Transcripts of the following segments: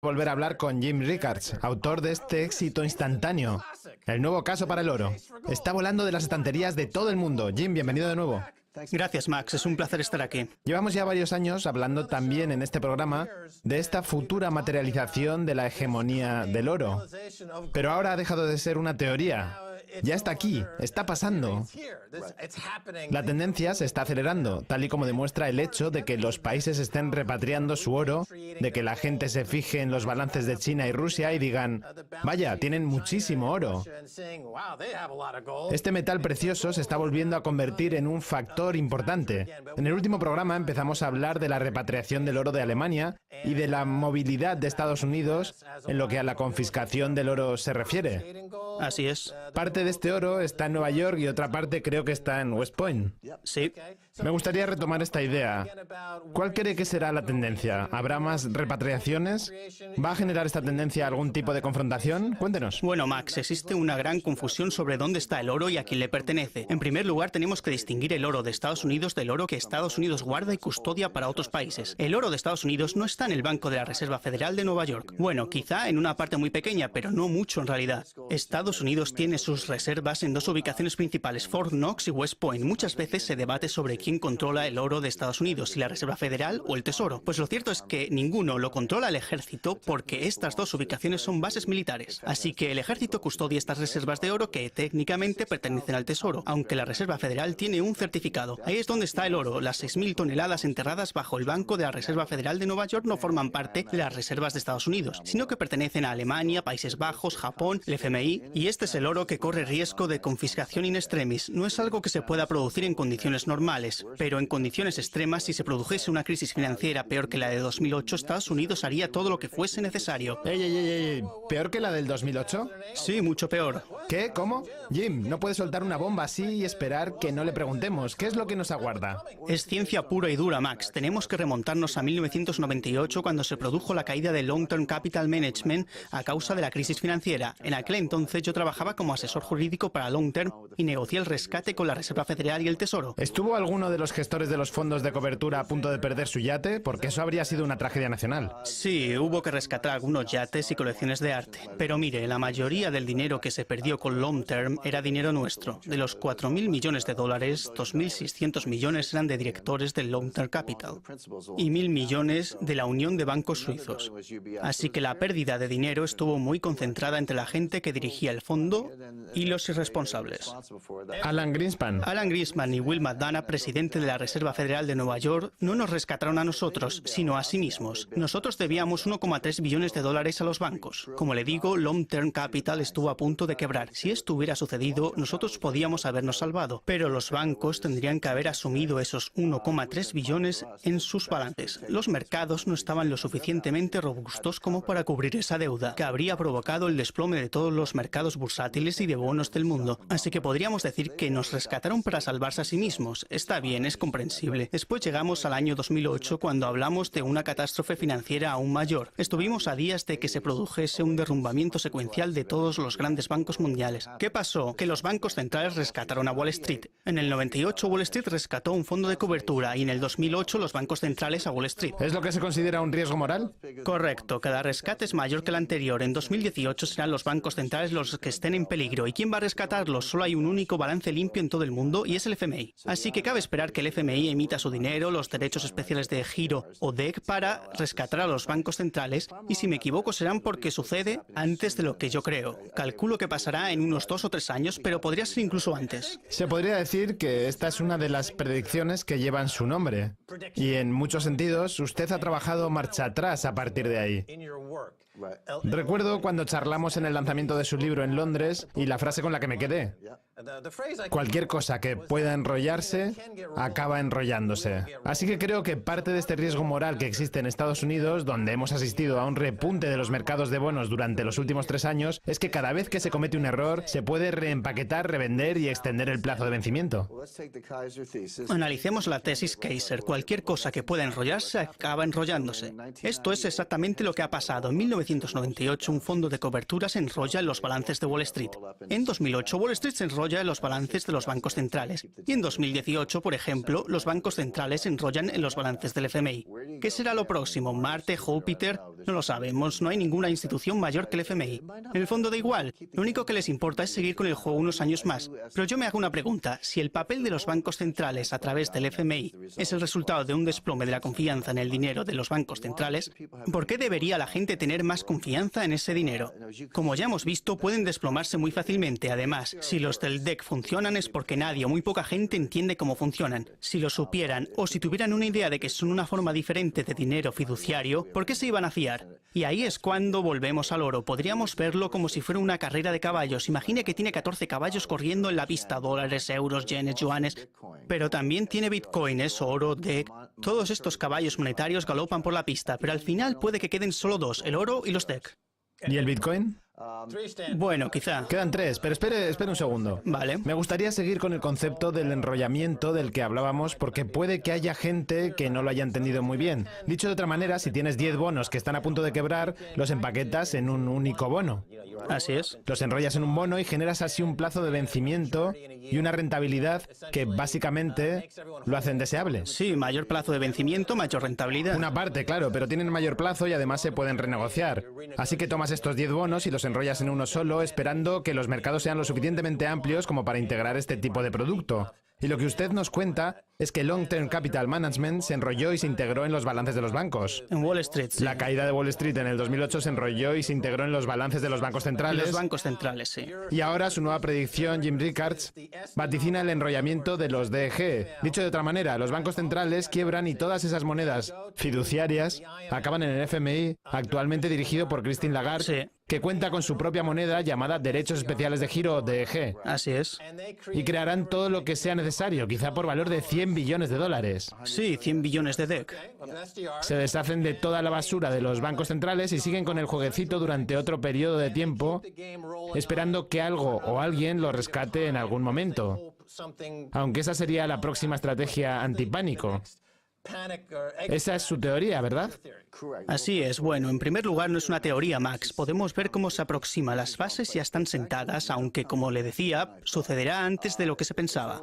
Volver a hablar con Jim Rickards, autor de este éxito instantáneo, El nuevo caso para el oro. Está volando de las estanterías de todo el mundo. Jim, bienvenido de nuevo. Gracias, Max. Es un placer estar aquí. Llevamos ya varios años hablando también en este programa de esta futura materialización de la hegemonía del oro. Pero ahora ha dejado de ser una teoría. Ya está aquí, está pasando. La tendencia se está acelerando, tal y como demuestra el hecho de que los países estén repatriando su oro, de que la gente se fije en los balances de China y Rusia y digan, vaya, tienen muchísimo oro. Este metal precioso se está volviendo a convertir en un factor importante. En el último programa empezamos a hablar de la repatriación del oro de Alemania y de la movilidad de Estados Unidos en lo que a la confiscación del oro se refiere. Así es. Parte de este oro está en Nueva York y otra parte creo que está en West Point. Sí. Me gustaría retomar esta idea. ¿Cuál cree que será la tendencia? ¿Habrá más repatriaciones? ¿Va a generar esta tendencia algún tipo de confrontación? Cuéntenos. Bueno, Max, existe una gran confusión sobre dónde está el oro y a quién le pertenece. En primer lugar, tenemos que distinguir el oro de Estados Unidos del oro que Estados Unidos guarda y custodia para otros países. El oro de Estados Unidos no está en el Banco de la Reserva Federal de Nueva York. Bueno, quizá en una parte muy pequeña, pero no mucho en realidad. Estados Unidos tiene sus reservas en dos ubicaciones principales, Fort Knox y West Point. Muchas veces se debate sobre quién controla el oro de Estados Unidos, si la Reserva Federal o el Tesoro. Pues lo cierto es que ninguno lo controla el ejército porque estas dos ubicaciones son bases militares. Así que el ejército custodia estas reservas de oro que técnicamente pertenecen al Tesoro, aunque la Reserva Federal tiene un certificado. Ahí es donde está el oro. Las 6.000 toneladas enterradas bajo el Banco de la Reserva Federal de Nueva York no forman parte de las reservas de Estados Unidos, sino que pertenecen a Alemania, Países Bajos, Japón, el FMI, y este es el oro que corre riesgo de confiscación in extremis. No es algo que se pueda producir en condiciones normales, pero en condiciones extremas, si se produjese una crisis financiera peor que la de 2008, Estados Unidos haría todo lo que fuese necesario. ¡Ey! ¿Peor que la del 2008? Sí, mucho peor. ¿Qué? ¿Cómo? Jim, no puede soltar una bomba así y esperar que no le preguntemos. ¿Qué es lo que nos aguarda? Es ciencia pura y dura, Max. Tenemos que remontarnos a 1998, cuando se produjo la caída de Long Term Capital Management a causa de la crisis financiera. En aquel entonces yo trabajaba como asesor jurídico para Long Term y negocié el rescate con la Reserva Federal y el Tesoro. ¿Estuvo alguno de los gestores de los fondos de cobertura a punto de perder su yate? Porque eso habría sido una tragedia nacional. Sí, hubo que rescatar algunos yates y colecciones de arte. Pero mire, la mayoría del dinero que se perdió con Long Term era dinero nuestro. De los 4.000 millones de dólares, 2.600 millones eran de directores del Long Term Capital y 1.000 millones de la Unión de Bancos Suizos. Así que la pérdida de dinero estuvo muy concentrada entre la gente que dirigía el fondo y los irresponsables. Alan Greenspan Y Will McDonough, presidente de la Reserva Federal de Nueva York, no nos rescataron a nosotros, sino a sí mismos. Nosotros debíamos 1,3 billones de dólares a los bancos. Como le digo, Long Term Capital estuvo a punto de quebrar. Si esto hubiera sucedido, nosotros podíamos habernos salvado, pero los bancos tendrían que haber asumido esos 1,3 billones en sus balances. Los mercados no estaban lo suficientemente robustos como para cubrir esa deuda, que habría provocado el desplome de todos los mercados bursátiles y de bonos del mundo. Así que podríamos decir que nos rescataron para salvarse a sí mismos. Está bien, es comprensible. Después llegamos al año 2008, cuando hablamos de una catástrofe financiera aún mayor. Estuvimos a días de que se produjese un derrumbamiento secuencial de todos los grandes bancos mundiales. ¿Qué pasó? Que los bancos centrales rescataron a Wall Street. En el 98 Wall Street rescató un fondo de cobertura y en el 2008 los bancos centrales a Wall Street. ¿Es lo que se considera un riesgo moral? Correcto, cada rescate es mayor que el anterior. En 2018 serán los bancos centrales los que estén en peligro. ¿Y quién va a rescatarlos? Solo hay un único balance limpio en todo el mundo y es el FMI. Así que cabe esperar que el FMI emita su dinero, los derechos especiales de giro o DEC para rescatar a los bancos centrales, y si me equivoco serán porque sucede antes de lo que yo creo. Calculo que pasará en unos 2 o 3 años, pero podría ser incluso antes. Se podría decir que esta es una de las predicciones que llevan su nombre. Y en muchos sentidos, usted ha trabajado marcha atrás a partir de ahí. Recuerdo cuando charlamos en el lanzamiento de su libro en Londres y la frase con la que me quedé. Cualquier cosa que pueda enrollarse, acaba enrollándose. Así que creo que parte de este riesgo moral que existe en Estados Unidos, donde hemos asistido a un repunte de los mercados de bonos durante los últimos 3 años, es que cada vez que se comete un error, se puede reempaquetar, revender y extender el plazo de vencimiento. Analicemos la tesis Kaiser. Cualquier cosa que pueda enrollarse, acaba enrollándose. Esto es exactamente lo que ha pasado. En 1998, un fondo de cobertura se enrolla en los balances de Wall Street. En 2008, Wall Street se enrolla en los balances de los bancos centrales. Y en 2018, por ejemplo, los bancos centrales se enrollan en los balances del FMI. ¿Qué será lo próximo? ¿Marte, Júpiter? No lo sabemos, no hay ninguna institución mayor que el FMI. En el fondo da igual, lo único que les importa es seguir con el juego unos años más. Pero yo me hago una pregunta, si el papel de los bancos centrales a través del FMI es el resultado de un desplome de la confianza en el dinero de los bancos centrales, ¿por qué debería la gente tener más confianza en ese dinero? Como ya hemos visto, pueden desplomarse muy fácilmente. Además, si los del DEC funcionan es porque nadie o muy poca gente entiende cómo funcionan. Si lo supieran o si tuvieran una idea de que son una forma diferente de dinero fiduciario, ¿por qué se iban a fiar? Y ahí es cuando volvemos al oro. Podríamos verlo como si fuera una carrera de caballos. Imagine que tiene 14 caballos corriendo en la pista, dólares, euros, yenes, yuanes. Pero también tiene bitcoins, oro, DEC. Todos estos caballos monetarios galopan por la pista, pero al final puede que queden solo dos, el oro y los DEC. ¿Y el Bitcoin? Bueno, quizá. Quedan tres, pero espere un segundo. Vale. Me gustaría seguir con el concepto del enrollamiento del que hablábamos porque puede que haya gente que no lo haya entendido muy bien. Dicho de otra manera, si tienes 10 bonos que están a punto de quebrar, los empaquetas en un único bono. Así es. Los enrollas en un bono y generas así un plazo de vencimiento y una rentabilidad que básicamente lo hacen deseable. Sí, mayor plazo de vencimiento, mayor rentabilidad. Una parte, claro, pero tienen mayor plazo y además se pueden renegociar. Así que tomas estos 10 bonos y los enrollas en uno solo, esperando que los mercados sean lo suficientemente amplios como para integrar este tipo de producto. Y lo que usted nos cuenta es que Long Term Capital Management se enrolló y se integró en los balances de los bancos. En Wall Street, sí. La caída de Wall Street en el 2008 se enrolló y se integró en los balances de los bancos centrales. Los bancos centrales, sí. Y ahora su nueva predicción, Jim Rickards, vaticina el enrollamiento de los DEG. Dicho de otra manera, los bancos centrales quiebran y todas esas monedas fiduciarias acaban en el FMI, actualmente dirigido por Christine Lagarde, Sí. que cuenta con su propia moneda llamada Derechos Especiales de Giro, DEG. Así es. Y crearán todo lo que sea necesario, quizá por valor de 100 billones de dólares. Sí, 100 billones de DEC. Se deshacen de toda la basura de los bancos centrales y siguen con el jueguecito durante otro periodo de tiempo, esperando que algo o alguien lo rescate en algún momento. Aunque esa sería la próxima estrategia antipánico. Esa es su teoría, ¿verdad? Así es. Bueno, en primer lugar no es una teoría, Max. Podemos ver cómo se aproxima. Las bases ya están sentadas, aunque, como le decía, sucederá antes de lo que se pensaba.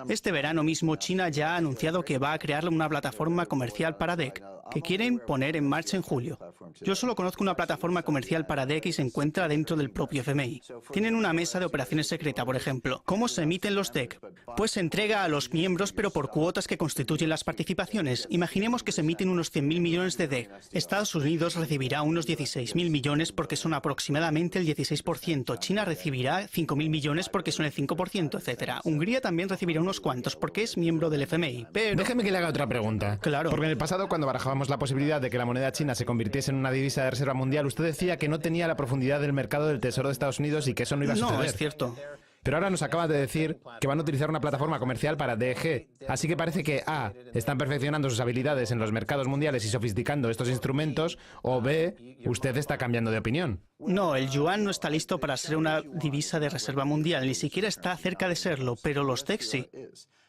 Este verano mismo China ya ha anunciado que va a crear una plataforma comercial para DEC, que quieren poner en marcha en julio. Yo solo conozco una plataforma comercial para DEC y se encuentra dentro del propio FMI. Tienen una mesa de operaciones secreta, por ejemplo. ¿Cómo se emiten los DEC? Pues se entrega a los miembros, pero por cuotas que constituyen las participaciones. Imaginemos que se emiten unos 100.000 millones de DEC. Estados Unidos recibirá unos 16.000 millones porque son aproximadamente el 16%. China recibirá 5.000 millones porque son el 5%, etc. Hungría también recibirá unos cuantos porque es miembro del FMI. Pero... Déjeme que le haga otra pregunta. Claro. Porque en el pasado, cuando barajábamos la posibilidad de que la moneda china se convirtiese en una divisa de reserva mundial, usted decía que no tenía la profundidad del mercado del Tesoro de Estados Unidos y que eso no iba a suceder. No, es cierto. Pero ahora nos acaba de decir que van a utilizar una plataforma comercial para DEG. Así que parece que A, están perfeccionando sus habilidades en los mercados mundiales y sofisticando estos instrumentos, o B, usted está cambiando de opinión. No, el yuan no está listo para ser una divisa de reserva mundial, ni siquiera está cerca de serlo, pero los DEC sí.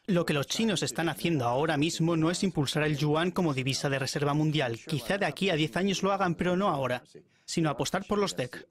Lo que los chinos están haciendo ahora mismo no es impulsar el yuan como divisa de reserva mundial. Quizá de aquí a 10 años lo hagan, pero no ahora, sino apostar por los DEC.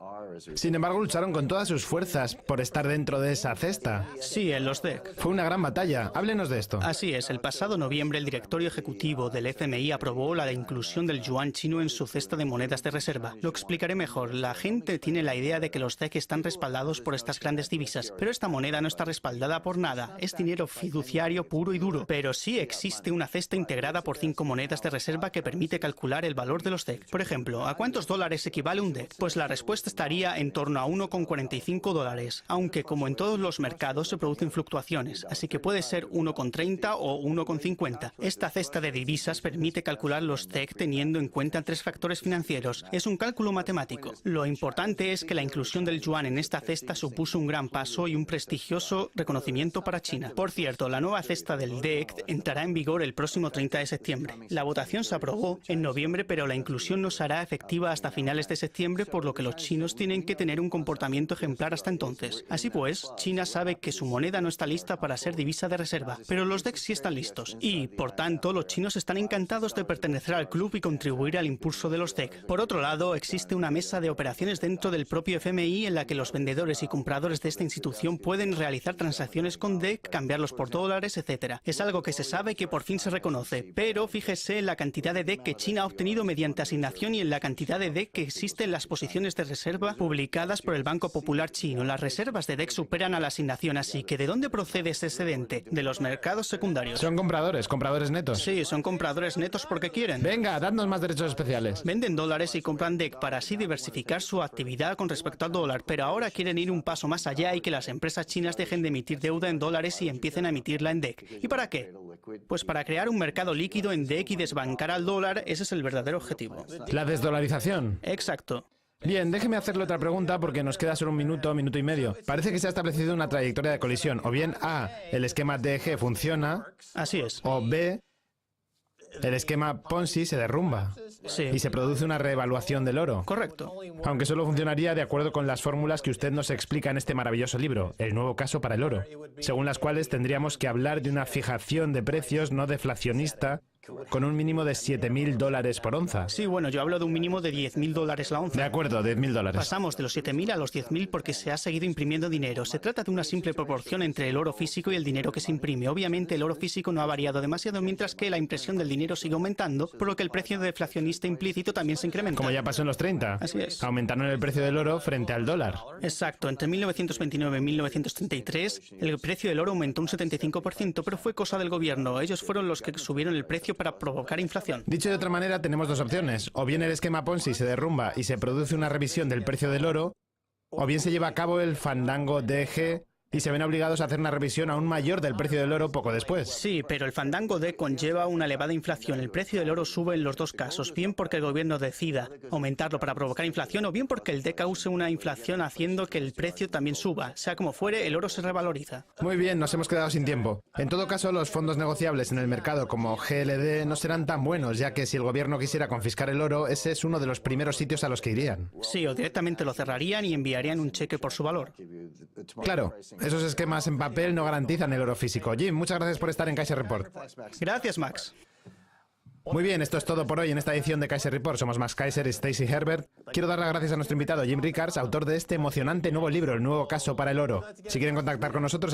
Sin embargo, lucharon con todas sus fuerzas por estar dentro de esa cesta. Sí, en los DEC. Fue una gran batalla. Háblenos de esto. Así es, el pasado noviembre el directorio ejecutivo del FMI aprobó la inclusión del yuan chino en su cesta de monedas de reserva. Lo explicaré mejor. La gente tiene la idea de que los DEC están respaldados por estas grandes divisas, pero esta moneda no está respaldada por nada. Es dinero fiduciario puro y duro. Pero sí existe una cesta integrada por 5 monedas de reserva que permite calcular el valor de los DEC. Por ejemplo, ¿a cuántos dólares equivale un DEC? Pues la respuesta estaría en torno a 1,45 dólares, aunque como en todos los mercados se producen fluctuaciones, así que puede ser 1,30 o 1,50. Esta cesta de divisas permite calcular los DEC teniendo en cuenta 3 factores financieros. Es un cálculo matemático. Lo importante es que la inclusión del yuan en esta cesta supuso un gran paso y un prestigioso reconocimiento para China. Por cierto, la nueva cesta del DEC entrará en vigor el próximo 30 de septiembre. La votación se aprobó en noviembre, pero la inclusión no será efectiva hasta finales de septiembre, por lo que los chinos tienen que tener un comportamiento ejemplar hasta entonces. Así pues, China sabe que su moneda no está lista para ser divisa de reserva, pero los DEC sí están listos. Y, por tanto, los chinos están encantados de pertenecer al club y contribuir al impulso de los DEC. Por otro lado, existe una mesa de operaciones dentro del propio FMI en la que los vendedores y compradores de esta institución pueden realizar transacciones con DEC, cambiarlos por dólares dólares, etc. Es algo que se sabe que por fin se reconoce, pero fíjese en la cantidad de DEC que China ha obtenido mediante asignación y en la cantidad de DEC que existe en las posiciones de reserva publicadas por el Banco Popular Chino. Las reservas de DEC superan a la asignación, así que ¿de dónde procede ese excedente? De los mercados secundarios. Son compradores netos. Sí, son compradores netos porque quieren. Venga, dadnos más derechos especiales. Venden dólares y compran DEC para así diversificar su actividad con respecto al dólar, pero ahora quieren ir un paso más allá y que las empresas chinas dejen de emitir deuda en dólares y empiecen a emitirla en DEC. ¿Y para qué? Pues para crear un mercado líquido en DEC y desbancar al dólar. Ese es el verdadero objetivo. La desdolarización. Exacto. Bien, déjeme hacerle otra pregunta porque nos queda solo un minuto y medio. Parece que se ha establecido una trayectoria de colisión. O bien A, el esquema DEG funciona. Así es. O B, el esquema Ponzi se derrumba. Sí. Y se produce una reevaluación del oro. Correcto. Aunque solo funcionaría de acuerdo con las fórmulas que usted nos explica en este maravilloso libro, El nuevo caso para el oro, según las cuales tendríamos que hablar de una fijación de precios no deflacionista con un mínimo de $7.000 por onza. Sí, bueno, yo hablo de un mínimo de $10.000 la onza. De acuerdo, $10.000. Pasamos de los 7.000 a los 10.000 porque se ha seguido imprimiendo dinero. Se trata de una simple proporción entre el oro físico y el dinero que se imprime. Obviamente el oro físico no ha variado demasiado, mientras que la impresión del dinero sigue aumentando, por lo que el precio deflacionista implícito también se incrementa. Como ya pasó en los 30. Así es. Aumentaron el precio del oro frente al dólar. Exacto. Entre 1929 y 1933, el precio del oro aumentó un 75%, pero fue cosa del gobierno. Ellos fueron los que subieron el precio para provocar inflación. Dicho de otra manera, tenemos dos opciones. O bien el esquema Ponzi se derrumba y se produce una revisión del precio del oro, o bien se lleva a cabo el fandango DG y se ven obligados a hacer una revisión aún mayor del precio del oro poco después. Sí, pero el fandango D conlleva una elevada inflación. El precio del oro sube en los dos casos, bien porque el gobierno decida aumentarlo para provocar inflación o bien porque el D cause una inflación haciendo que el precio también suba. Sea como fuere, el oro se revaloriza. Muy bien, nos hemos quedado sin tiempo. En todo caso, los fondos negociables en el mercado como GLD no serán tan buenos, ya que si el gobierno quisiera confiscar el oro, ese es uno de los primeros sitios a los que irían. Sí, o directamente lo cerrarían y enviarían un cheque por su valor. Claro, esos esquemas en papel no garantizan el oro físico. Jim, muchas gracias por estar en Kaiser Report. Gracias, Max. Muy bien, esto es todo por hoy en esta edición de Kaiser Report. Somos Max Kaiser y Stacey Herbert. Quiero dar las gracias a nuestro invitado Jim Rickards, autor de este emocionante nuevo libro, El nuevo caso para el oro. Si quieren contactar con nosotros,